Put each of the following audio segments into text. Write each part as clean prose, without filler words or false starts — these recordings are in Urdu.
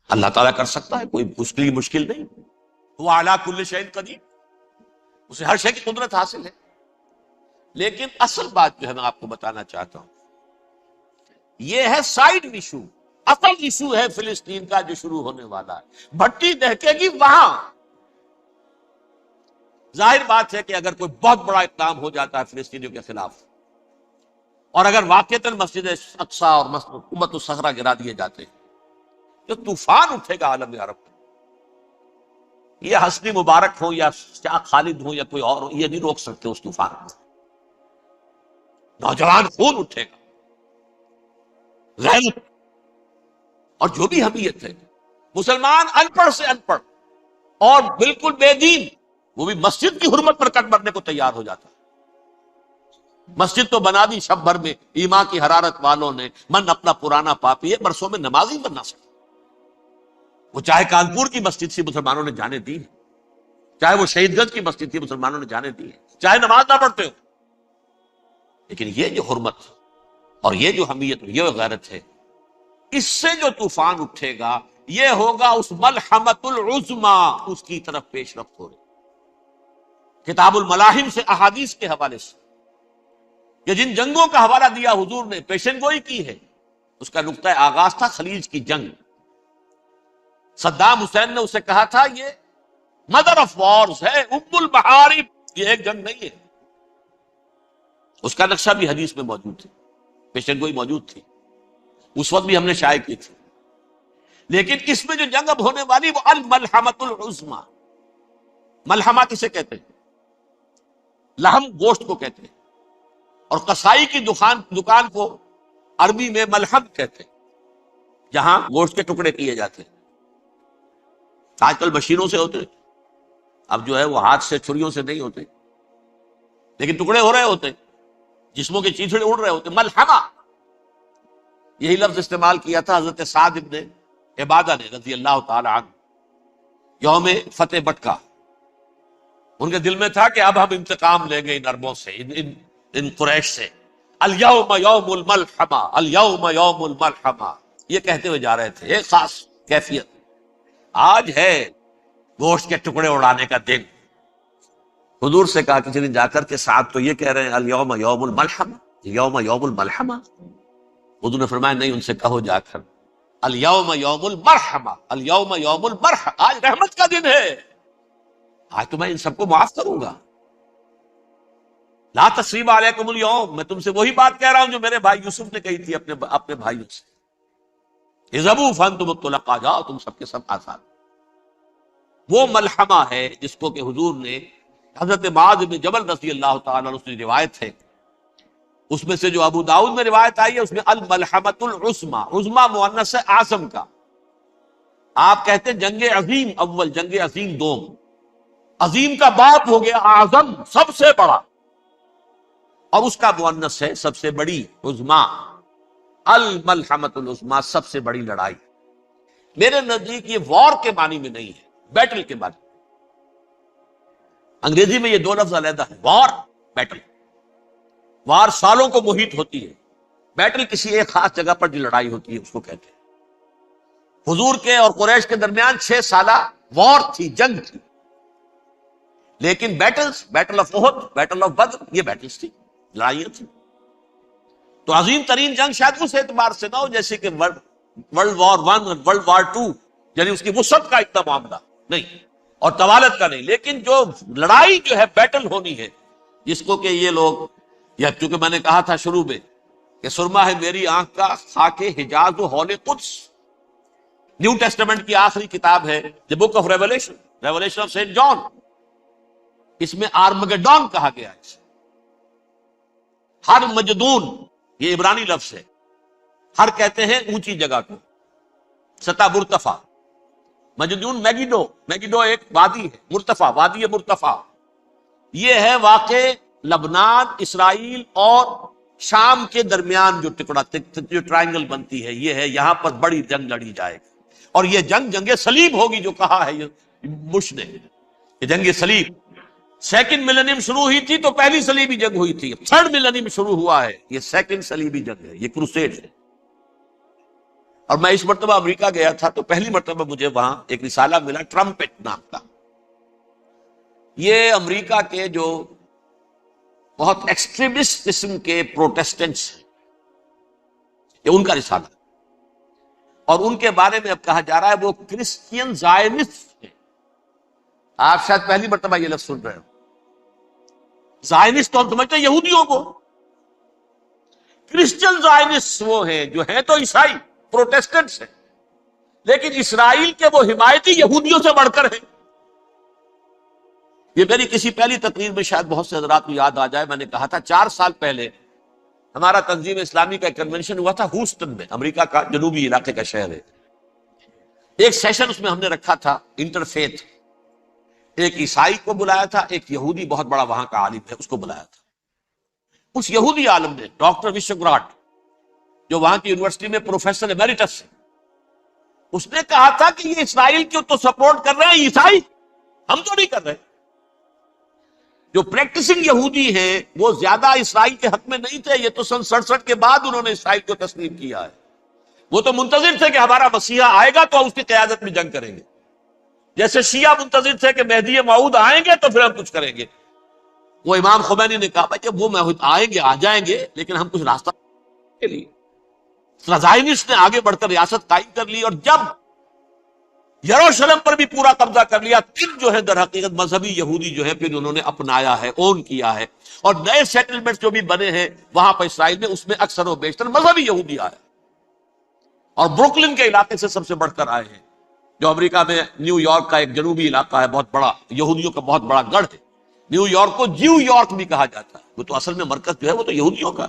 اللہ تعالیٰ کر سکتا ہے، کوئی اس کے لیے مشکل نہیں. وہ اعلیٰ کل شیء قدیر، اسے ہر شے کی قدرت حاصل ہے. لیکن اصل بات جو ہے میں آپ کو بتانا چاہتا ہوں، یہ ہے سائیڈ ایشو. اصل ایشو ہے فلسطین کا جو شروع ہونے والا ہے. بھٹی دہکے گی وہاں. ظاہر بات ہے کہ اگر کوئی بہت بڑا اقدام ہو جاتا ہے فلسطینیوں کے خلاف، اور اگر واقعتاً مسجد اقصیٰ اور امت الصخرہ گرا دیے جاتے ہیں، تو طوفان اٹھے گا عالم عرب میں. یہ حسنی مبارک ہو یا شاہ خالد ہو یا کوئی اور ہو، یہ نہیں روک سکتے اس طوفان کو. نوجوان خون اٹھے گا، غیرت اور جو بھی حمیت ہے. مسلمان ان پڑھ سے ان پڑھ اور بالکل بے دین، وہ بھی مسجد کی حرمت پر کٹ مرنے کو تیار ہو جاتا ہے. مسجد تو بنا دی شب بھر میں ایمان کی حرارت والوں نے، من اپنا پرانا پاپی ہے، برسوں میں نماز ہی بننا سکتا. وہ چاہے کانپور کی مسجد سے مسلمانوں نے جانے دی ہے، چاہے وہ شہید گنج کی مسجد تھی مسلمانوں نے جانے دی ہے، چاہے نماز نہ پڑھتے ہو. لیکن یہ جو حرمت اور یہ جو حمیت اور یہ غیرت ہے، اس سے جو طوفان اٹھے گا یہ ہوگا اس ملحمۃ العظما، اس کی طرف پیش رفت ہو رہی. کتاب الملاحم سے احادیث کے حوالے سے کہ جن جنگوں کا حوالہ دیا حضور نے، پیشن گوئی کی ہے، اس کا نقطہ آغاز تھا خلیج کی جنگ. صدام حسین نے اسے کہا تھا یہ مدر آف وارز ہے، ام المحارب، یہ ایک جنگ نہیں ہے. اس کا نقشہ بھی حدیث میں موجود تھی، پیشن گوئی موجود تھی، اس وقت بھی ہم نے شائع کی تھی. لیکن اس میں جو جنگ اب ہونے والی وہ الملحمۃ العظما. ملحمہ کسے کہتے ہیں؟ لحم گوشت کو کہتے ہیں، اور قصائی کی دکان کو عربی میں ملحم کہتے ہیں، جہاں گوشت کے ٹکڑے کیے جاتے ہیں. آج کل مشینوں سے ہوتے ہیں، اب جو ہے وہ ہاتھ سے چھریوں سے نہیں ہوتے، لیکن ٹکڑے ہو رہے ہوتے، جسموں کے چیتھڑے اڑ رہے ہوتے. ملحمہ، یہی لفظ استعمال کیا تھا حضرت سعد ابن عبادہ نے رضی اللہ تعالی عنہ یوم فتح بٹکا. ان کے دل میں تھا کہ اب ہم انتقام لیں گے ان عربوں سے، ان قریش سے. الیوم یوم الملحمہ، الیوم یوم الملحمہ، یہ کہتے ہوئے جا رہے تھے. ایک خاص کیفیت، آج ہے گوشت کے ٹکڑے اڑانے کا دن. حضور سے کہا کسی نے جا کر کے ساتھ تو یہ کہہ رہے ہیں الیوم یوم الملحمہ، یوم یوم الملحمہ. حضور نے فرمایا نہیں، ان سے کہو جا کر الیوم یوم المرحمہ، الیوم یوم المرحمہ، آج رحمت کا دن ہے، آج تو میں ان سب کو معاف کروں گا. لا تثریب علیکم اليوم، میں تم سے وہی بات کہہ رہا ہوں جو میرے بھائی یوسف نے کہی تھی اپنے بھائیوں سے. اذهبوا فانتم الطلقاء، جاؤ تم سب کے سب آزاد. وہ ملحمہ ہے جس کو کہ حضور نے حضرت معاذ بن جبل رضی اللہ تعالیٰ عنہ سے روایت ہے، اس میں سے جو ابو داؤد میں روایت آئی ہے اس میں الملحمۃ العظما، عظما مؤنث ہے اعظم کا. آپ کہتے ہیں جنگ عظیم اول، جنگ عظیم دوم. عظیم کا باپ ہو گیا اعظم، سب سے بڑا، اور اس کا مؤنث ہے سب سے بڑی، عظما. الملحمۃ العظما، سب سے بڑی لڑائی. میرے نزدیک یہ وار کے معنی میں نہیں ہے، بیٹل کے معنی. انگریزی میں یہ دو لفظ علیحدہ ہے، وار، بیٹل. وار سالوں کو محیط ہوتی ہے، بیٹل کسی ایک خاص جگہ پر جو لڑائی ہوتی ہے اس کو کہتے ہیں. حضور کے اور قریش کے درمیان 6 سالہ وار تھی، جنگ تھی. لیکن battles, battle of Uhud, battle of Badr, یہ بیٹلز تھی، لڑائیاں تھی. تو عظیم ترین جنگ شاید اس اعتبار سے نہ ہو جیسے کہ ورلڈ وار 1 اور ورلڈ وار 2، یعنی اس کی وسعت کا اتنا معاملہ نہیں اور طوالت کا نہیں. لیکن جو لڑائی جو ہے بیٹل ہونی ہے، جس کو کہ یہ لوگ، یا چونکہ میں نے کہا تھا شروع میں کہ سرما ہے میری آنکھ کا خاک حجاز و ہول قدس. نیو ٹیسٹمنٹ کی آخری کتاب ہے the book of revelation, revelation of saint John. اس میں آرمگڈون کہا گیا ہے. ہر مجدون، یہ عبرانی لفظ ہے. ہر کہتے ہیں اونچی جگہ کو، سطح مرتفع. مجدون میگیڈو، میگیڈو ایک وادی ہے، مرتفع، وادی مرتفع. یہ ہے واقع لبنان، اسرائیل اور شام کے درمیان جو ٹکڑا، جو ٹرائنگل بنتی ہے، یہ ہے. یہاں پر بڑی جنگ لڑی جائے گی، اور یہ جنگ صلیب ہوگی جو کہا ہے بش نے. یہ جنگ صلیب 2nd ملینیم شروع ہوئی تھی تو پہلی صلیبی جنگ ہوئی تھی. 3rd ملینیم شروع ہوا ہے، یہ 2nd صلیبی جنگ ہے، یہ کروسیڈ ہے. اور میں اس مرتبہ امریکہ گیا تھا تو پہلی مرتبہ مجھے وہاں ایک رسالہ ملا ٹرمپٹ نام کا. یہ امریکہ کے جو بہت ایکسٹریمسٹ قسم کے پروٹیسٹنٹس ہیں، یہ ان کا رسالہ، اور ان کے بارے میں اب کہا جا رہا ہے وہ کرسچین زائنسٹ ہیں. آپ شاید پہلی مرتبہ یہ لفظ سن رہے ہو. زائنسٹ تو ہم سمجھتے ہیں یہودیوں کو، کرسچین زائنسٹ وہ ہیں جو ہیں تو عیسائی پروٹیسٹنٹس ہیں، لیکن اسرائیل کے وہ حمایتی یہودیوں سے بڑھ کر ہیں. یہ میری کسی پہلی تقریر میں شاید بہت سے حضرات کو یاد آ جائے، میں نے کہا تھا 4 سال پہلے ہمارا تنظیم اسلامی کا ایک کنونشن ہوا تھا ہیوسٹن میں، امریکہ کا جنوبی علاقے کا شہر ہے. ایک سیشن اس میں ہم نے رکھا تھا انٹرفیتھ، ایک عیسائی کو بلایا تھا، ایک یہودی بہت بڑا وہاں کا عالم ہے اس کو بلایا تھا. اس یہودی عالم نے ڈاکٹر وشوگراٹ، جو وہاں کی یونیورسٹی میں پروفیسر ایمیریٹس ہے، اس نے کہا تھا کہ یہ اسرائیل کو تو سپورٹ کر رہے ہیں عیسائی، ہم تو نہیں کر رہے. جو پریکٹسنگ یہودی ہیں وہ زیادہ اسرائیل کے حق میں نہیں تھے، یہ تو سن 67 کے بعد انہوں نے اسرائیل کو تسلیم کیا ہے. وہ تو منتظر تھے کہ ہمارا مسیحا آئے گا تو اس کی قیادت میں جنگ کریں گے، جیسے شیعہ منتظر تھے کہ مہدی موعود آئیں گے تو پھر ہم کچھ کریں گے. وہ امام خمینی نے کہا بھائی جب وہ آئیں گے آ جائیں گے، لیکن ہم کچھ راستہ کے لیے. زائنسٹ نے آگے بڑھ کر ریاست قائم کر لی، اور جب یروشلم پر بھی پورا قبضہ کر لیا، پھر جو ہے در حقیقت مذہبی یہودی جو ہے پھر انہوں نے اپنایا ہے، اون کیا ہے، اور نئے سیٹلمنٹ جو بھی بنے ہیں وہاں پر اسرائیل میں، اس میں اکثر و بیشتر مذہبی یہودی آئے، اور بروکلن کے علاقے سے سب سے بڑھ کر آئے ہیں، جو امریکہ میں نیو یارک کا ایک جنوبی علاقہ ہے، بہت بڑا یہودیوں کا بہت بڑا گڑھ ہے. نیو یارک کو جیو یارک بھی کہا جاتا ہے، وہ تو اصل میں مرکز جو ہے وہ تو یہودیوں کا.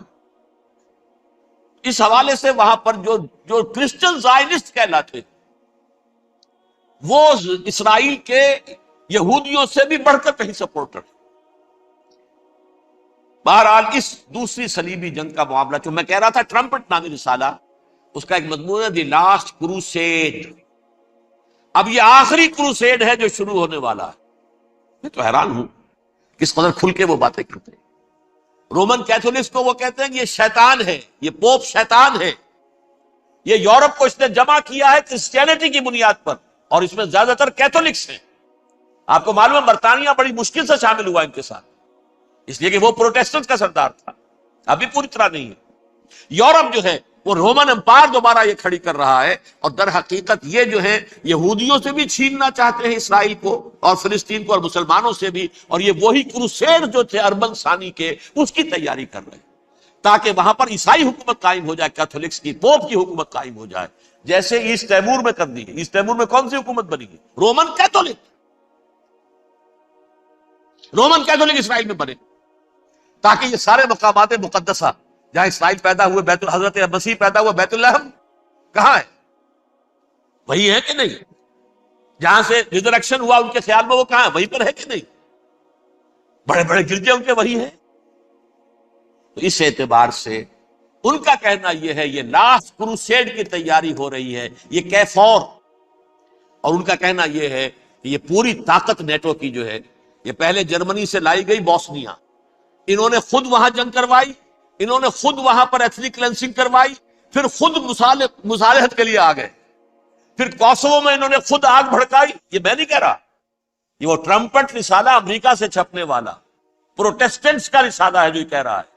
اس حوالے سے وہاں پر جو کرسچن زائنسٹ کہلاتے وہ اسرائیل کے یہودیوں سے بھی بڑھ کر کہیں سپورٹر. بہرحال اس دوسری صلیبی جنگ کا معاملہ جو میں کہہ رہا تھا، ٹرمپٹ نامی رسالہ، اس کا ایک مضمون ہے دی لاسٹ کروسیڈ. اب یہ آخری کروسیڈ ہے جو شروع ہونے والا ہے. میں تو حیران ہوں کس قدر کھل کے وہ باتیں کرتے ہیں. رومن کیتھولکس کو وہ کہتے ہیں کہ یہ شیطان ہے، یہ پوپ شیطان ہے، یہ یورپ کو اس نے جمع کیا ہے کرسچینٹی کی بنیاد پر، اور اس میں زیادہ تر کیتھولکس ہیں. آپ کو معلوم ہے برطانیہ بڑی مشکل سے شامل ہوا ان کے ساتھ، اس لیے کہ وہ پروٹیسٹنٹ کا سردار تھا، ابھی پوری طرح نہیں ہے. یورپ جو ہے وہ رومن امپائر دوبارہ یہ کھڑی کر رہا ہے، اور در حقیقت یہ جو ہے یہودیوں سے بھی چھیننا چاہتے ہیں اسرائیل کو اور فلسطین کو، اور مسلمانوں سے بھی، اور یہ وہی کروسیڈ جو تھے اربن ثانی کے، اس کی تیاری کر رہے ہیں تاکہ وہاں پر عیسائی حکومت قائم ہو جائے، کیتھولکس کی، پوپ کی حکومت قائم ہو جائے، جیسے ایسٹ تیمور میں کر دی ہے. ایسٹ تیمور میں کون سی حکومت بنی ہے؟ رومن کیتھولک اسرائیل میں بنے، تاکہ یہ سارے مقامات مقدسہ جہاں اسرائیل پیدا ہوئے، حضرت مسیح پیدا ہوا بیت الحم کہاں ہے؟ وہی ہے کہ نہیں؟ جہاں سے ریزریکشن ہوا ان کے خیال میں وہ کہاں ہے؟ وہیں پر ہے کہ نہیں؟ بڑے بڑے گرجے ان کے وہی ہیں. تو اس اعتبار سے ان کا کہنا یہ ہے یہ لاسٹ کروسیڈ کی تیاری ہو رہی ہے، یہ کیفور. اور ان کا کہنا یہ ہے کہ یہ پوری طاقت نیٹو کی جو ہے، یہ پہلے جرمنی سے لائی گئی بوسنیا، انہوں نے خود وہاں جنگ کروائی، انہوں نے خود وہاں پر ایتھنک کلینسنگ کروائی، پھر خود مصالحت کے لیے آ گئے، پھر کوسوو میں انہوں نے خود آگ بھڑکائی. یہ میں نہیں کہہ رہا، یہ وہ ٹرمپٹ رسالہ امریکہ سے چھپنے والا پروٹیسٹنٹس کا رسالہ ہے جو یہ کہہ رہا ہے.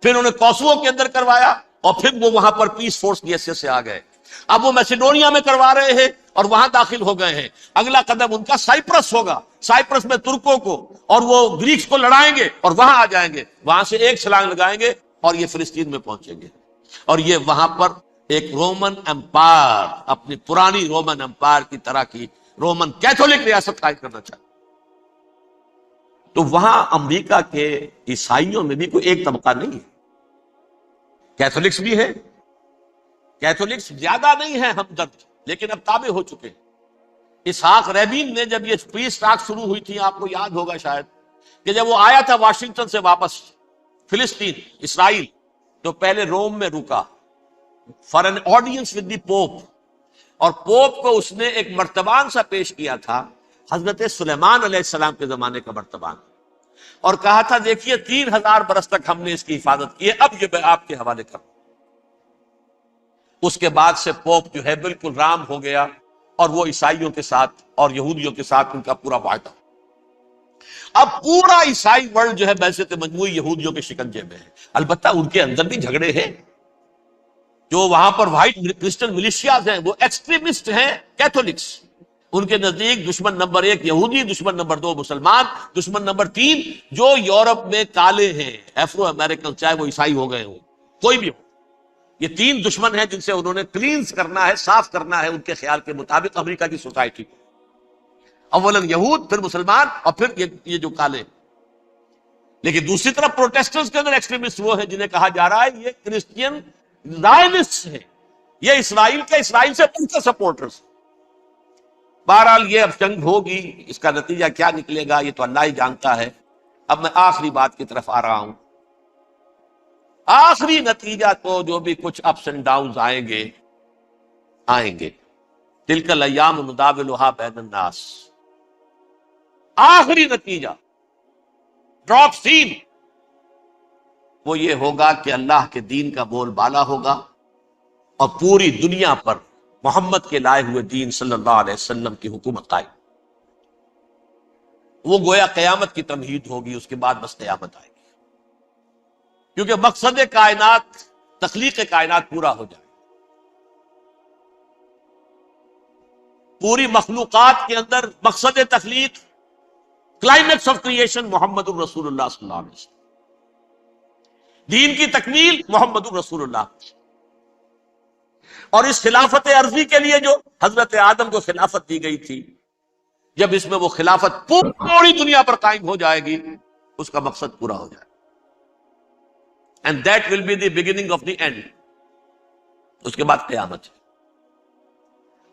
پھر انہوں نے کوسوو کے اندر کروایا، اور پھر وہ وہاں پر پیس فورس کی حیثیت سے آ گئے. اب وہ میسیڈونیا میں کروا رہے ہیں اور وہاں داخل ہو گئے ہیں. اگلا قدم ان کا سائپرس ہوگا، سائپرس میں ترکوں کو اور وہ گریکس کو لڑائیں گے اور وہاں آ جائیں گے، وہاں سے ایک چھلانگ لگائیں گے اور یہ فلسطین میں پہنچیں گے، اور یہ وہاں پر ایک رومن امپائر، اپنی پرانی رومن امپائر کی طرح کی رومن کیتھولک ریاست قائم کرنا چاہتے. تو وہاں امریکہ کے عیسائیوں میں بھی کوئی ایک طبقہ نہیں ہے، کیتھولکس بھی ہے، کیتھولکس زیادہ نہیں ہے ہمدرد، لیکن اب تابع ہو چکے ہیں. اسحاق ریبین نے جب یہ پیس ٹاک شروع ہوئی تھی، آپ کو یاد ہوگا شاید، کہ جب وہ آیا تھا واشنگٹن سے واپس فلسطین اسرائیل، تو پہلے روم میں رکا for an audience with the Pope, اور پوپ کو اس نے ایک مرتبان سا پیش کیا تھا، حضرت سلیمان علیہ السلام کے زمانے کا مرتبان، اور کہا تھا دیکھیے 3000 برس تک ہم نے اس کی حفاظت کی ہے، اب یہ میں آپ کے حوالے کروں. اس کے بعد سے پوپ جو ہے بالکل رام ہو گیا، اور وہ عیسائیوں کے ساتھ اور یہودیوں کے ساتھ ان کا پورا معاہدہ۔ اب پورا عیسائی ورلڈ جو ہے بعثت مجموعی یہودیوں کے شکنجے میں ہے۔ البتہ ان کے اندر بھی جھگڑے ہیں، جو وہاں پر وائٹ کرسچن ملیشیاز ہیں وہ ایکسٹریمسٹ ہیں کیتھولکس، ان کے نزدیک دشمن نمبر 1 یہودی، دشمن نمبر 2 مسلمان، دشمن نمبر 3 جو یورپ میں کالے ہیں، ایفرو امریکن، چاہے وہ عیسائی ہو گئے ہوں، کوئی بھی ہو۔ یہ 3 دشمن ہیں جن سے انہوں نے کلینز کرنا ہے، صاف کرنا ہے ان کے خیال کے مطابق امریکہ کی سوسائٹی کو۔ اولاً یہود، پھر مسلمان، اور پھر یہ جو کالے۔ لیکن دوسری طرف پروٹیسٹنٹس کے اندر ایکسٹریمسٹ وہ ہیں جنہیں کہا جا رہا ہے یہ کرسچین زائنسٹ ہیں، یہ اسرائیل سے بڑھ کر سپورٹرز۔ بہرحال یہ اب جنگ ہوگی، اس کا نتیجہ کیا نکلے گا یہ تو اللہ ہی جانتا ہے۔ اب میں آخری بات کی طرف آ رہا ہوں۔ آخری نتیجہ تو جو بھی کچھ اپس اینڈ ڈاؤنز آئیں گے، تلک الایام نداولها بین الناس، آخری نتیجہ ڈراپ سین وہ یہ ہوگا کہ اللہ کے دین کا بول بالا ہوگا، اور پوری دنیا پر محمد کے لائے ہوئے دین صلی اللہ علیہ وسلم کی حکومت قائم۔ وہ گویا قیامت کی تمہید ہوگی، اس کے بعد بس قیامت آئے گی، کیونکہ مقصد کائنات، تخلیق کائنات پورا ہو جائے۔ پوری مخلوقات کے اندر مقصد تخلیق، کلائمیکس آف کریشن محمد الرسول اللہ صلی اللہ علیہ وسلم، دین کی تکمیل محمد الرسول اللہ۔ اور اس خلافت عرضی کے لیے جو حضرت آدم کو خلافت دی گئی تھی، جب اس میں وہ خلافت پوری دنیا پر قائم ہو جائے گی، اس کا مقصد پورا ہو جائے گا۔ And that will be the beginning of the end۔ اس کے بعد قیامت ہے۔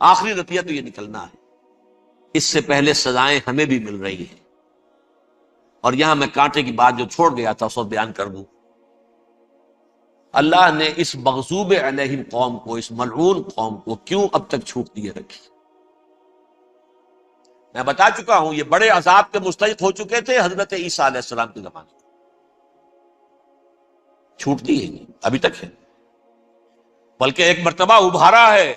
آخری نتیجہ تو یہ نکلنا ہے۔ اس سے پہلے سزائیں ہمیں بھی مل رہی ہیں، اور یہاں میں کانٹے کی بات جو چھوڑ گیا تھا اس کو بیان کر دوں۔ اللہ نے اس مغضوب علیہم قوم کو، اس ملعون قوم کو کیوں اب تک چھوٹ دیے رکھی؟ میں بتا چکا ہوں یہ بڑے عذاب کے مستحق ہو چکے تھے حضرت عیسیٰ علیہ السلام کے زمانے میں، چھوٹ دی ہے ابھی تک ہے، بلکہ ایک مرتبہ ابھارا ہے۔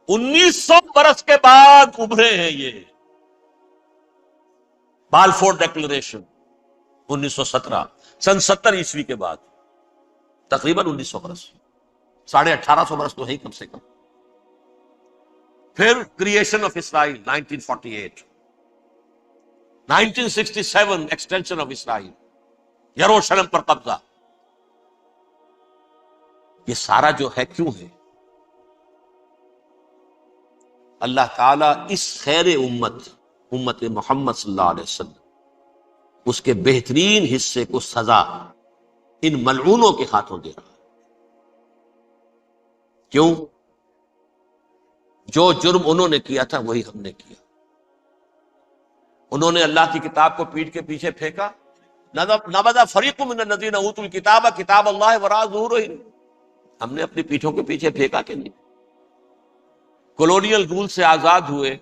1900 برس کے بعد ابھرے ہیں یہ، بالفور ڈیکلریشن 1917، سن 70 عیسوی کے بعد، تقریباً 1900 برس، 1850 برس تو ہے ہی کم سے کم۔ پھر creation of Israel 1948، 1967 extension of Israel, Jerusalem پر قبضہ۔ یہ سارا جو ہے کیوں ہے؟ اللہ تعالیٰ اس خیر امت محمد صلی اللہ علیہ وسلم، اس کے بہترین حصے کو سزا ان ملعونوں کے ہاتھوں دے رہا ہے۔ کیوں؟ جو جرم انہوں نے کیا تھا وہی ہم نے کیا۔ انہوں نے اللہ کی کتاب کو پیٹھ کے پیچھے پھینکا، نبذ فریق من الذین اوتوا الکتاب کتاب اللہ وراء ظہورہم، ہم نے اپنی پیٹھوں کے پیچھے پھینکا کہ نہیں؟ کولونیل رول سے آزاد ہوئے،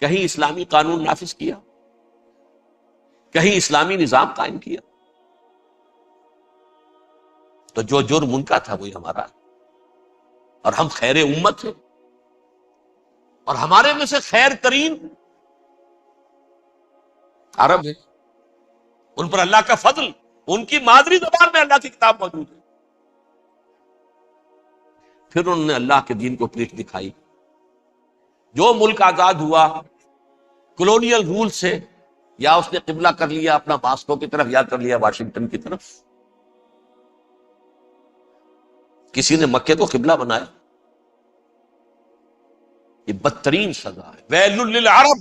کہیں اسلامی قانون نافذ کیا، کہیں اسلامی نظام قائم کیا؟ تو جو جرم ان کا تھا وہی ہمارا ہے، اور ہم خیر امت ہیں، اور ہمارے میں سے خیر ترین عرب ہے، ان پر اللہ کا فضل، ان کی مادری زبان میں اللہ کی کتاب موجود ہے۔ پھر انہوں نے اللہ کے دین کو پیٹھ دکھائی۔ جو ملک آزاد ہوا کولونیل رول سے، یا اس نے قبلہ کر لیا اپنا ماسکو کی طرف، یا کر لیا واشنگٹن کی طرف۔ کسی نے مکے کو قبلہ بنایا، یہ بدترین سزا ہے۔ ویل للعرب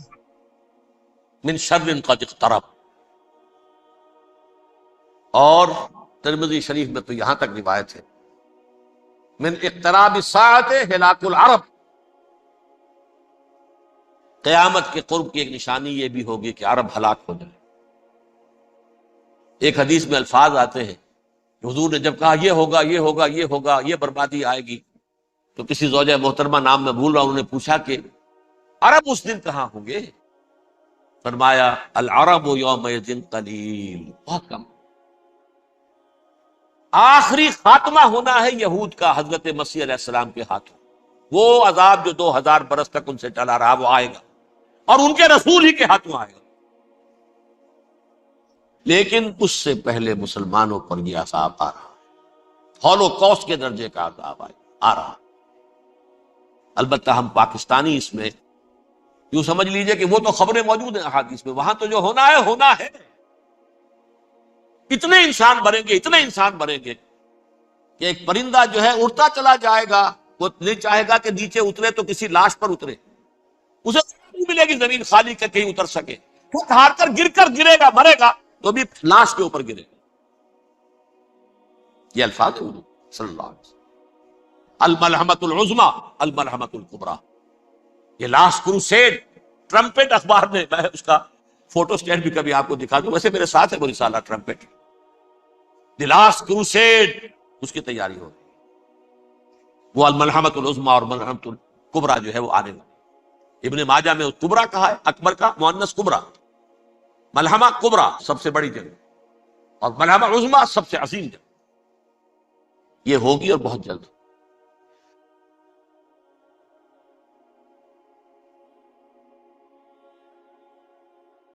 من شر قد اقترب۔ اور ترمذی شریف میں تو یہاں تک روایت ہے، من اقتراب الساعۃ ہلاک العرب، قیامت کے قرب کی ایک نشانی یہ بھی ہوگی کہ عرب ہلاک ہو جائے۔ ایک حدیث میں الفاظ آتے ہیں کہ حضور نے جب کہا یہ ہوگا یہ ہوگا یہ ہوگا، یہ بربادی آئے گی، تو کسی زوجہ محترمہ نام میں بھول رہا ہوں، انہوں نے پوچھا کہ عرب اس دن کہاں ہوں گے؟ فرمایا العرب یومئذ قلیل، بہت کم۔ آخری خاتمہ ہونا ہے یہود کا حضرت مسیح علیہ السلام کے ہاتھوں. وہ عذاب جو 2000 برس تک ان سے چلا رہا وہ آئے گا اور ان کے رسول ہی کے ہاتھوں آئے گا. لیکن اس سے پہلے مسلمانوں پر یہ عذاب آ رہا ہے، ہولوکاسٹ کے درجے کا عذاب آ رہا. البتہ ہم پاکستانی اس میں یوں سمجھ لیجئے کہ وہ تو خبریں موجود ہیں احادیث میں، وہاں تو جو ہونا ہے ہونا ہے. اتنے انسان مریں گے، اتنے انسان مریں گے کہ ایک پرندہ جو ہے اڑتا چلا جائے گا، وہ نہیں چاہے گا کہ نیچے اترے تو کسی لاش پر اترے، اسے نہیں ملے گی زمین خالی کہ کہیں اتر سکے، خود ہار کر گرے گا، مرے گا تو بھی لاش کے اوپر گرے گا. یہ الفاظ ہے حضور صلی اللہ علیہ وسلم. الملحمۃ العظمی الملحمۃ الکبریٰ. یہ لاسٹ کروسیڈ ٹرمپٹ اخبار میں، میں اس کا فوٹو اسٹیٹ بھی کبھی آپ کو دکھا دوں، ویسے میرے ساتھ ہے وہ رسالہ ٹرمپٹ. دی لاسٹ کروسیڈ اس کی تیاری ہو رہی ہے. وہ الملحمۃ العظمی اور ملحمۃ الکبریٰ جو ہے وہ آنے والی. ابن ماجہ میں کبریٰ کہا ہے، اکبر کا مؤنث کبریٰ، ملحمہ کبریٰ سب سے بڑی جنگ اور ملحمہ عظمی سب سے عظیم جنگ. یہ ہوگی اور بہت جلد.